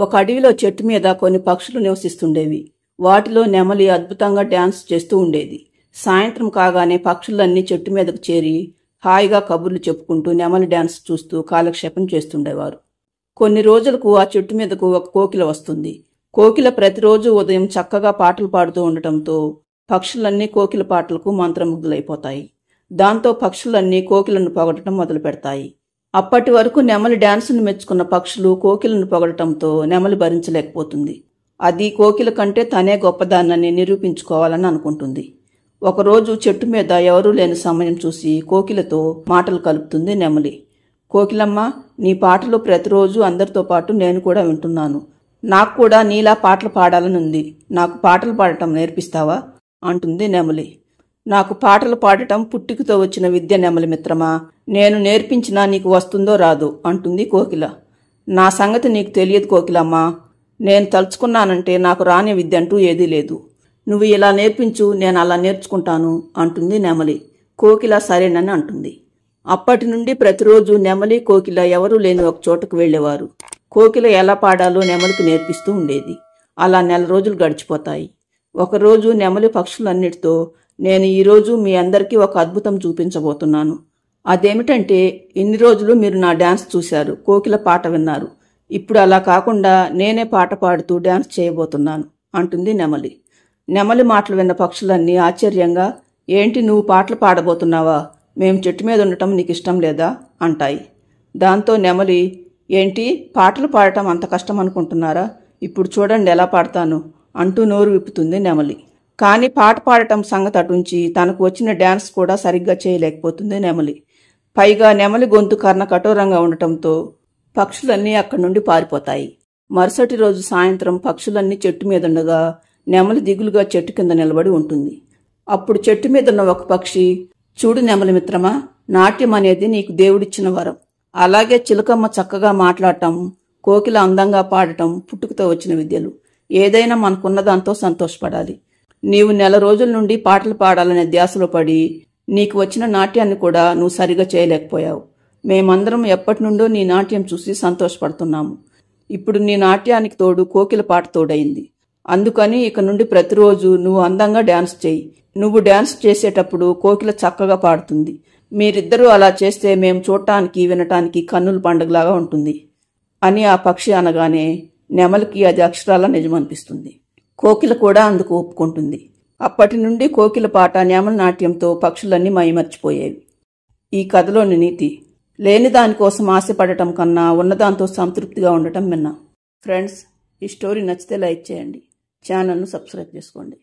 ఒక అడవిలో చెట్టు మీద కొన్ని పక్షులు నివసిస్తుండేవి. వాటిలో నెమలి అద్భుతంగా డాన్స్ చేస్తూ ఉండేది. సాయంత్రం కాగానే పక్షులన్నీ చెట్టు మీదకు చేరి హాయిగా కబుర్లు చెప్పుకుంటూ నెమలి డాన్స్ చూస్తూ కాలక్షేపం చేస్తుండేవారు. కొన్ని రోజులకు ఆ చెట్టు మీదకు ఒక కోకిల వస్తుంది. కోకిల ప్రతిరోజు ఉదయం చక్కగా పాటలు పాడుతూ ఉండటంతో పక్షులన్నీ కోకిల పాటలకు మంత్రముగ్ధులైపోతాయి. దాంతో పక్షులన్నీ కోకిలను పొగడటం మొదలు పెడతాయి. అప్పటి వరకు నెమలి డాన్సును మెచ్చుకున్న పక్షులు కోకిలను పొగడటంతో నెమలి భరించలేకపోతుంది. అది కోకిల కంటే తనే గొప్పదాన్నని నిరూపించుకోవాలని అనుకుంటుంది. ఒకరోజు చెట్టు మీద ఎవరూ లేని సమయం చూసి కోకిలతో మాటలు కలుపుతుంది నెమలి. కోకిలమ్మ, నీ పాటలు ప్రతిరోజు అందరితో పాటు నేను కూడా వింటున్నాను. నాకు కూడా నీలా పాటలు పాడాలని ఉంది. నాకు పాటలు పాడటం నేర్పిస్తావా అంటుంది నెమలి. నాకు పాటలు పాడటం పుట్టుకతో వచ్చిన విద్య నెమలి మిత్రమా. నేను నేర్పించినా నీకు వస్తుందో రాదో అంటుంది కోకిల. నా సంగతి నీకు తెలియదు కోకిలమ్మా. నేను తలుచుకున్నానంటే నాకు రాని విద్య అంటూ ఏదీ లేదు. నువ్వు ఇలా నేర్పించు, నేను అలా నేర్చుకుంటాను అంటుంది నెమలి. కోకిల సరేనని అంటుంది. అప్పటి నుండి ప్రతిరోజు నెమలి కోకిల ఎవరూ లేని ఒక చోటకు వెళ్లేవారు. కోకిల ఎలా పాడాలో నెమలికి నేర్పిస్తూ ఉండేది. అలా 1 నెల రోజులు గడిచిపోతాయి. ఒకరోజు నెమలి పక్షులన్నిటితో, నేను ఈరోజు మీ అందరికీ ఒక అద్భుతం చూపించబోతున్నాను. అదేమిటంటే, ఇన్ని రోజులు మీరు నా డాన్స్ చూశారు, కోకిల పాట విన్నారు. ఇప్పుడు అలా కాకుండా నేనే పాట పాడుతూ డాన్స్ చేయబోతున్నాను అంటుంది నెమలి. నెమలి మాటలు విన్న పక్షులన్నీ ఆశ్చర్యంగా, ఏంటి నువ్వు పాటలు పాడబోతున్నావా? మేము చెట్టు మీద ఉండటం నీకు ఇష్టం లేదా అంటాయి. దాంతో నెమలి, ఏంటి పాటలు పాడటం అంత కష్టం అనుకుంటున్నారా? ఇప్పుడు చూడండి ఎలా పాడతాను అంటూ నోరు విప్పుతుంది నెమలి. కానీ పాట పాడటం సంగతి అటుంచి తనకు వచ్చిన డాన్స్ కూడా సరిగ్గా చేయలేకపోతుంది నెమలి. పైగా నెమలి గొంతు కర్ణ కఠోరంగా ఉండటంతో పక్షులన్నీ అక్కడి నుండి పారిపోతాయి. మరుసటి రోజు సాయంత్రం పక్షులన్నీ చెట్టు మీదుండగా నెమలి దిగులుగా చెట్టు కింద నిలబడి ఉంటుంది. అప్పుడు చెట్టు మీదున్న ఒక పక్షి, చూడు నెమలి మిత్రమా, నాట్యం అనేది నీకు దేవుడిచ్చిన వరం. అలాగే చిలకమ్మ చక్కగా మాట్లాడటం, కోకిల అందంగా పాడటం పుట్టుకతో వచ్చిన విద్యలు. ఏదైనా మనకున్న దాంతో సంతోషపడాలి. నీవు 1 నెల రోజుల నుండి పాటలు పాడాలనే ధ్యాసలో పడి నీకు వచ్చిన నాట్యాన్ని కూడా నువ్వు సరిగా చేయలేకపోయావు. మేమందరం ఎప్పటి నుండో నీ నాట్యం చూసి సంతోషపడుతున్నాము. ఇప్పుడు నీ నాట్యానికి తోడు కోకిల పాట తోడైంది. అందుకని ఇక నుండి ప్రతిరోజు నువ్వు అందంగా డాన్స్ చేయి. నువ్వు డాన్స్ చేసేటప్పుడు కోకిల చక్కగా పాడుతుంది. మీరిద్దరూ అలా చేస్తే మేము చూడటానికి వినటానికి కన్నుల పండుగలాగా ఉంటుంది అని ఆ పక్షి అనగానే నెమలికి అది అక్షరాల నిజమనిపిస్తుంది. కోకిల కూడా అందుకు ఒప్పుకుంటుంది. అప్పటి నుండి కోకిల పాట నెమలి నాట్యంతో పక్షులన్నీ మైమర్చిపోయేవి. ఈ కథలోని నీతి, లేని దానికోసం ఆశపడటం కన్నా ఉన్నదాంతో సంతృప్తిగా ఉండటం మిన్నా. ఫ్రెండ్స్, ఈ స్టోరీ నచ్చితే లైక్ చేయండి, ఛానల్ను సబ్స్క్రైబ్ చేసుకోండి.